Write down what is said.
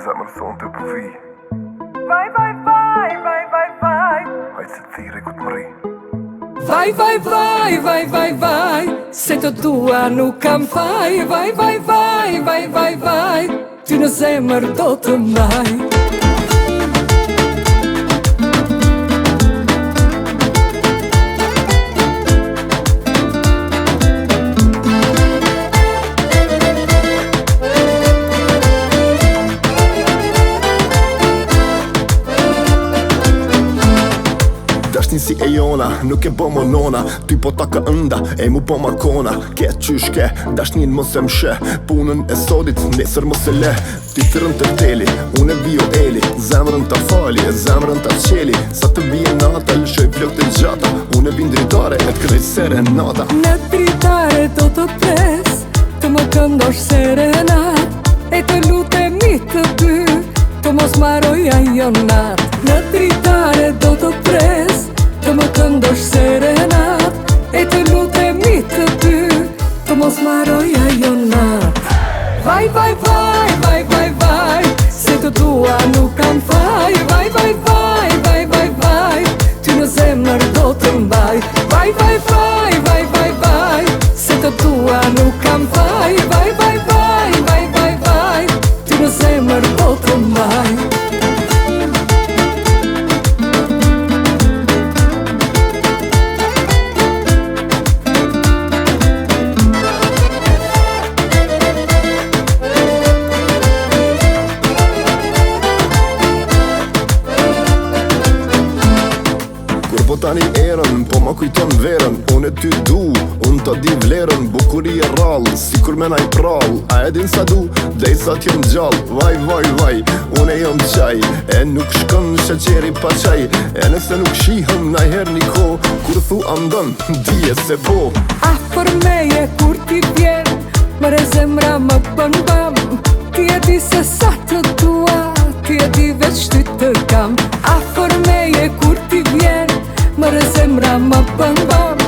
Zemër thonë të përvi Vaj, vaj, vaj, vaj, vaj, vaj Hajtë se thire ku të mëri Vaj, vaj, vaj, vaj, vaj, vaj Se të tua nuk kam faj Vaj, vaj, vaj, vaj, vaj, vaj Ty në zemër do të mbaj Dashnin si e jona, nuk e bo mo nona Ty po ta ka ënda, e mu po ma kona Ke qyshke, dashnin mos e mshe Punën e sodit, nesër mos e le Ty të rën të teli, unë e bio eli Zemrën të fali, zemrën të qeli Sa të bije nata, lëshoj flok të gjata Unë e vin dritare, e të këdej serenata Në dritare do të pres Të më këndosh serenat E të lutemi të dy Të mos maroj ajo nat Në dritare do të pres Të më këndosh serenat E të lutemi të dy Të mos maroj ajo nat Vaj, vaj, vaj, vaj, vaj, vaj Se të tua nuk kam faj Vaj, vaj, vaj, vaj, vaj, vaj Ty në zemër do të mbaj Vaj, vaj, vaj, vaj, vaj, vaj Se të tua nuk kam faj Vaj, vaj, vaj, vaj, vaj, vaj Ty në zemër do të mbaj Po tani erën, po ma kujton verën Unë e ty du, unë të di vlerën Bukuri e rallë, si kur me naj prallë A e din sa du, dhej sa t'jem gjallë Vaj, vaj, vaj, unë e jom qaj E nuk shkon në sheqeri pa qaj E nëse nuk shihëm na her një ko Kur thu andën, dije se po A për meje kur ti vjen Mëre zemra më bën bam Ti e di se sa të tua Ti e di veç ty të kam A për meje kur ti vjen Mëre zemra më bën bam